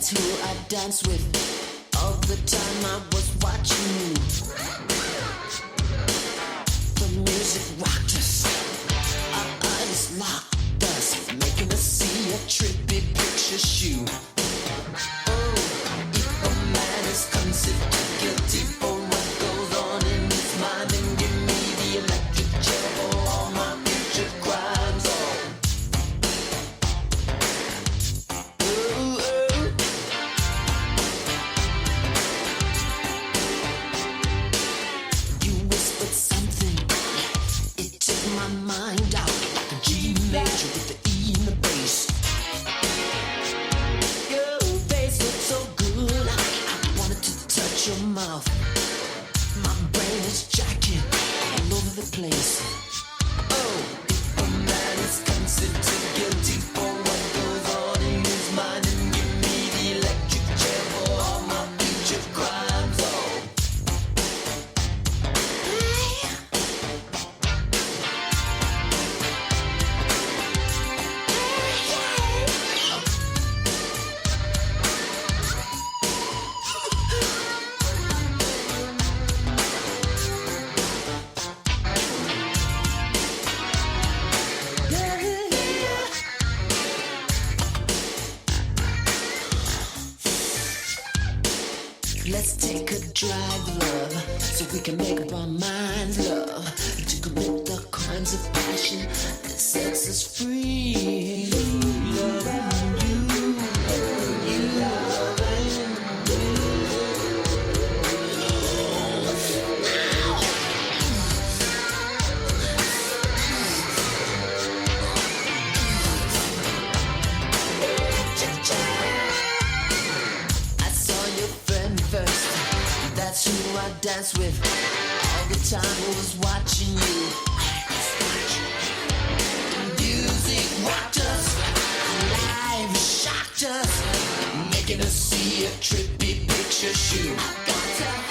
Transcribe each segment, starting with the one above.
That's who I dance with. All the time I was watching you. The music rocked us. Our eyes locked us, making us see a trippy picture shoe. Oh, if a man is considered guilty for what goes on in his mind, then give me the electric chair for all my future crimes. You whispered something, it took my mind out. The G major with the E in the bass. Your face looked so good, I wanted to touch your mouth. My brain is jacking all over the place. Oh, if a man is considered guilty for what goes on in his mind, then give me the electric chair for all my future crimes. Oh. Let's take a drive, love, so we can make up our minds, love, to commit the crimes of passion that sets us free. Loving you, loving I saw your friend first. That's who I dance with. All the time I was watching you. Music rocked us, live shocked us, making us see a trippy picture shoot. I got to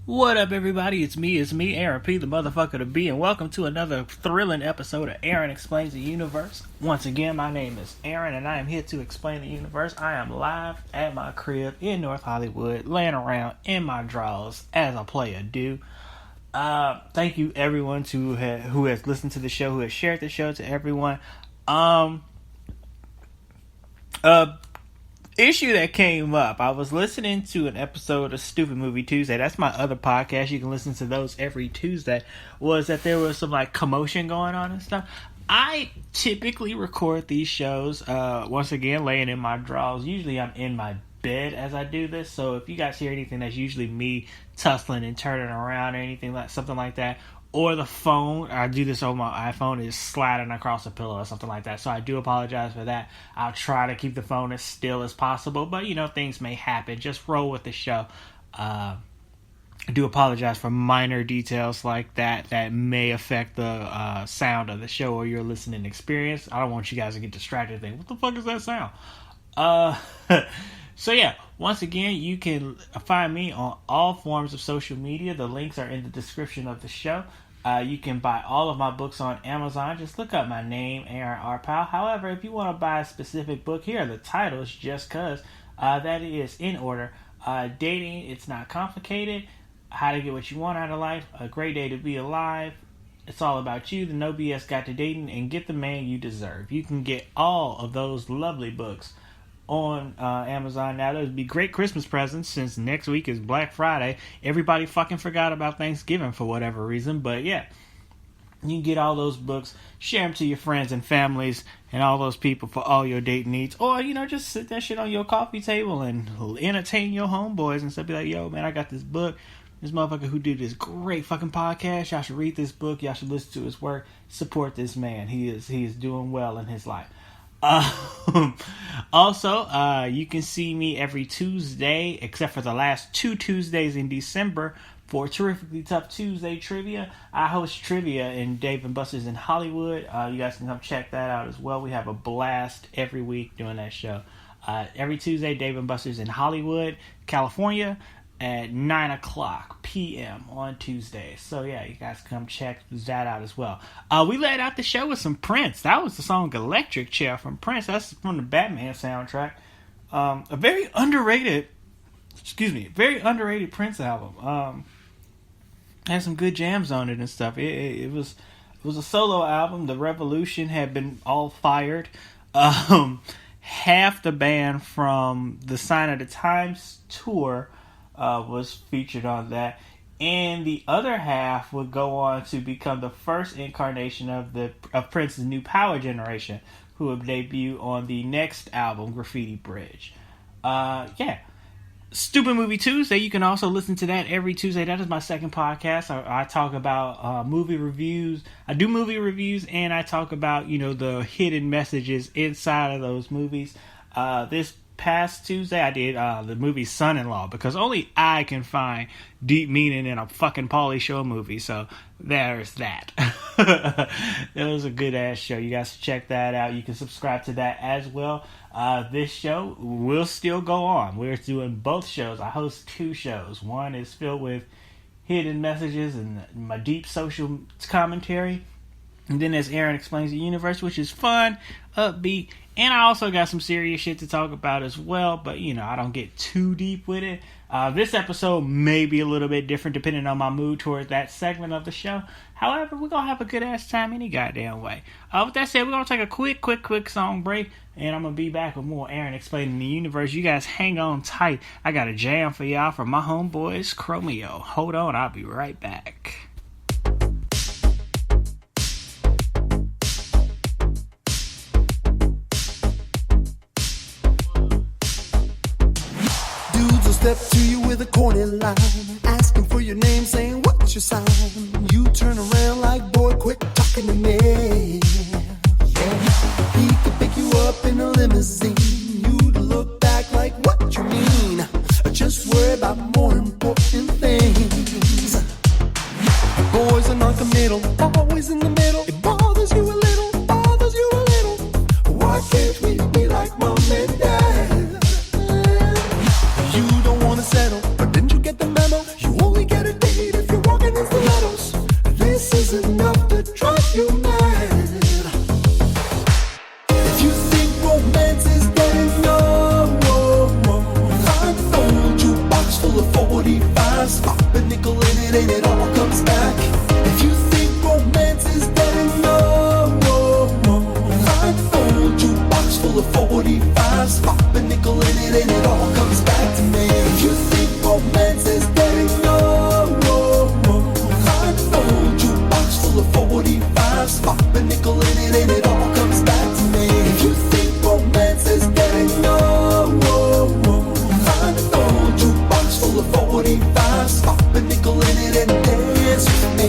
What up, everybody? It's me, Aaron P, the motherfucker to be, and welcome to another thrilling episode of Aaron Explains the Universe. Once again, my name is Aaron, and I am here to explain the universe. I am live at my crib in North Hollywood, laying around in my drawers, as a player do. Thank you, everyone who has listened to the show, who has shared the show to everyone. Issue that came up. I was listening to an episode of Stupid Movie Tuesday. That's my other podcast. You can listen to those every Tuesday. Was that there was some like commotion going on and stuff. I typically record these shows once again laying in my drawers. Usually I'm in my bed as I do this. So if you guys hear anything, that's usually me tussling and turning around or anything like something like that. Or the phone, I do this on my iPhone, is sliding across a pillow or something like that. So I do apologize for that. I'll try to keep the phone as still as possible. But, you know, things may happen. Just roll with the show. I do apologize for minor details like that may affect the sound of the show or your listening experience. I don't want you guys to get distracted and think, what the fuck is that sound? So yeah, once again, you can find me on all forms of social media. The links are in the description of the show. You can buy all of my books on Amazon. Just look up my name, Aaron R. Powell. However, if you want to buy a specific book, here are the titles just because that is in order. Dating, It's Not Complicated. How to Get What You Want Out of Life. A Great Day to Be Alive. It's All About You. The No BS Guide to Dating. And Get the Man You Deserve. You can get all of those lovely books on Amazon now. Those would be great Christmas presents since next week is Black Friday. Everybody fucking forgot about Thanksgiving for whatever reason, but yeah, you can get all those books, share them to your friends and families and all those people for all your dating needs, or just sit that shit on your coffee table and entertain your homeboys and stuff. Be like, yo man, I got this book, this motherfucker who did this great fucking podcast, y'all should read this book, y'all should listen to his work, support this man, he is doing well in his life. Also, you can see me every Tuesday, except for the last 2 Tuesdays in December, for Terrifically Tough Tuesday Trivia. I host trivia in Dave & Buster's in Hollywood. You guys can come check that out as well. We have a blast every week doing that show. Every Tuesday, Dave & Buster's in Hollywood, California, at 9 o'clock p.m. on Tuesday. So yeah, you guys come check that out as well. We laid out the show with some Prince. That was the song Electric Chair from Prince. That's from the Batman soundtrack. A very underrated Prince album. Had some good jams on it and stuff. It was a solo album. The Revolution had been all fired. Half the band from the Sign of the Times tour was featured on that, and the other half would go on to become the first incarnation of Prince's new power generation, who would debut on the next album, Graffiti Bridge. Stupid Movie Tuesday. You can also listen to that every Tuesday. That is my second podcast. I talk about movie reviews. I do movie reviews, and I talk about the hidden messages inside of those movies. This past Tuesday I did the movie Son-in-Law, because only I can find deep meaning in a fucking Pauly Shore movie, so there's that. It was a good ass show. You guys check that out. You can subscribe to that as well. This show will still go on. We're doing both shows. I host 2 shows. One is filled with hidden messages and my deep social commentary, and then there's Aaron Explains the Universe, which is fun, upbeat, and I also got some serious shit to talk about as well, but I don't get too deep with it. This episode may be a little bit different depending on my mood toward that segment of the show. However, we're going to have a good ass time any goddamn way. With that said, we're going to take a quick song break, and I'm going to be back with more Aaron Explaining the Universe. You guys hang on tight. I got a jam for y'all from my homeboys, Chromeo. Hold on, I'll be right back. Step to you with a corny line, asking for your name, saying what's your sign. You turn around like, boy, quit talking to me. Yeah. He could pick you up in a limousine. You'd look back like, what you mean? Just worry about more important things. Boys are non-committal, always in the middle. It bothers you a little, Why can't we be like mom and dad? You don't wanna settle, but didn't you get the memo? You only get a date if you're walking in stilettos. This is enough to drive you mad. If you think romance is dead, no. I'm an old jukebox full of 45s. Pop a nickel in it and it all comes back. If you think romance is dead, no. I'm an old jukebox full of 45s. Pop a nickel in it and it all comes back to me. If you think romance is dead, no. I'm an old jukebox full of 45s. Pop a nickel in it and it all comes back to me. If you think romance is dead, no. I'm an old jukebox full of 45s. Pop a nickel in it and dance with me.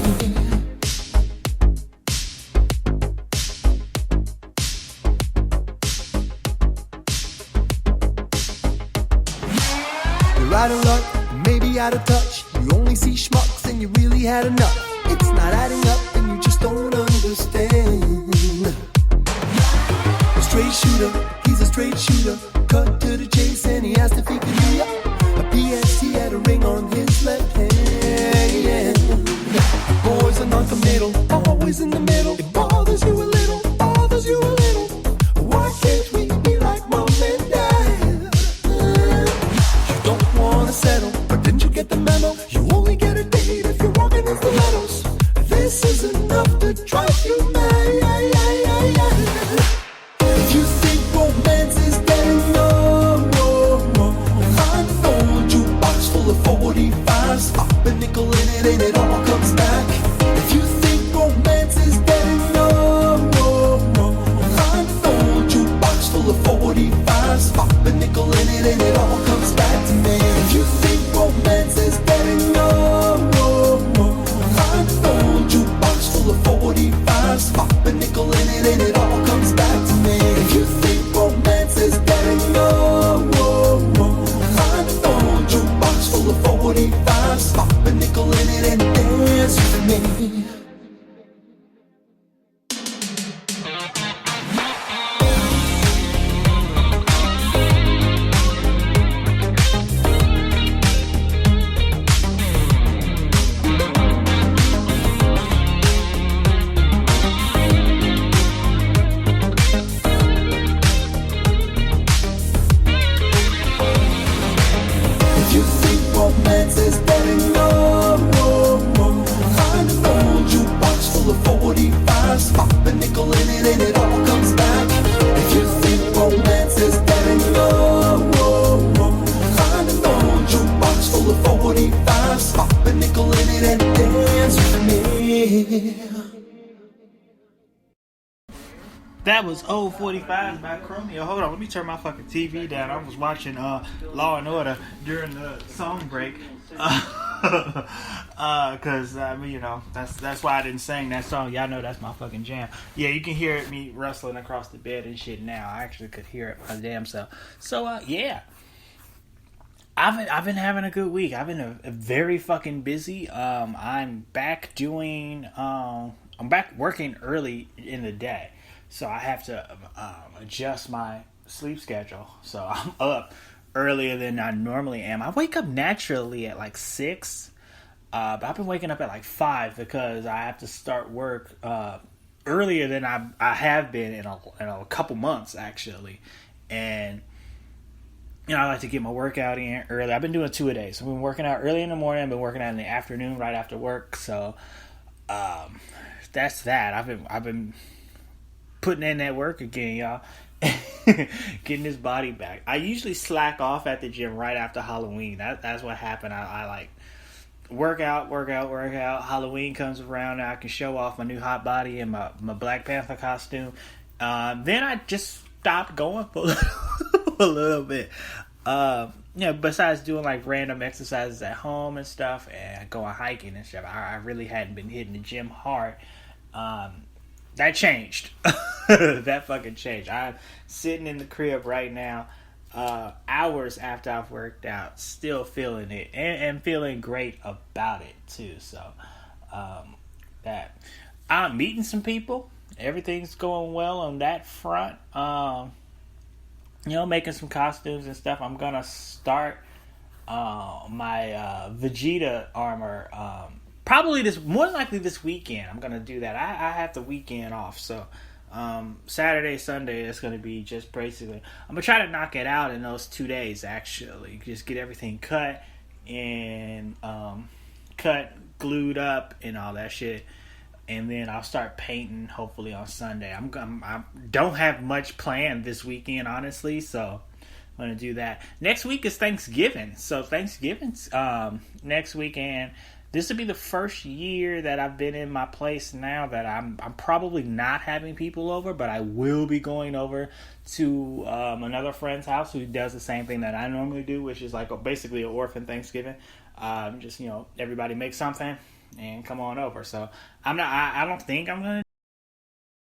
Out of luck, maybe out of touch. You only see schmucks and you really had enough. It's not adding up and you just don't understand. A straight shooter, he's a straight shooter. Cut to the chase and he asked if he could do ya. A PS, he had a ring on his left hand. Boys are non-committal. always in the middle. It bothers you a little, bothers you a little. Why can't we be like mom and dad? You don't wanna settle, but didn't you get the memo? You only get a date if you're walking in stilettos. This is enough to drive you mad. If you think romance is getting old, find an old jukebox full of 45s. Pop a nickel in it and it all comes back. If you think romance is getting old, find an old jukebox full of 45s. Pop a nickel in it and it all comes back to me. If you think romance is getting old, find an old jukebox full of 45s. Pop a nickel in it and it all comes back to me. If you think romance is getting old, find an old jukebox full of 45s. Pop a nickel in it and dance with me. If you think romance is getting old, find an old jukebox full of 45s. Pop a nickel in it and it all comes back. If you think romance is getting old, find an old jukebox full of 45s. Pop a nickel in it and dance with me. That was Old 45 by Chromeo. Hold on, let me turn my fucking TV down. I was watching Law and Order during the song break. Cause I mean, you know, that's why I didn't sing that song. Y'all know that's my fucking jam. Yeah, you can hear me rustling across the bed and shit now. I actually could hear it my damn self. So yeah. I've been having a good week. I've been a very fucking busy. I'm back doing I'm back working early in the day. So I have to adjust my sleep schedule. So I'm up earlier than I normally am. I wake up naturally at like 6. But I've been waking up at like 5 because I have to start work earlier than I have been in a couple months actually. And you know, I like to get my workout in early. I've been doing 2 a day. So I've been working out early in the morning. I've been working out in the afternoon right after work. So that's that. I've been putting in that work again, y'all. Getting this body back. I usually slack off at the gym right after Halloween. That's what happened. I like work out. Halloween comes around and I can show off my new hot body and my Black Panther costume. Then I just stopped going for a little bit. You know, besides doing like random exercises at home and stuff and going hiking and stuff, I really hadn't been hitting the gym hard. That changed. That fucking changed. I'm sitting in the crib right now, hours after I've worked out, still feeling it and feeling great about it too. So that I'm meeting some people. Everything's going well on that front. You know, making some costumes and stuff. I'm gonna start my Vegeta armor. Probably more than likely this weekend. I'm gonna do that. I have the weekend off, so Saturday, Sunday, it's gonna be just basically. I'm gonna try to knock it out in those 2 days. Actually, just get everything cut and glued up, and all that shit. And then I'll start painting hopefully on Sunday. I don't have much planned this weekend, honestly, so I'm gonna do that. Next week is Thanksgiving, so Thanksgiving's next weekend. This will be the first year that I've been in my place now that I'm probably not having people over, but I will be going over to another friend's house who does the same thing that I normally do, which is like basically an orphan Thanksgiving. Just, you know, everybody make something and come on over. So I don't think I'm gonna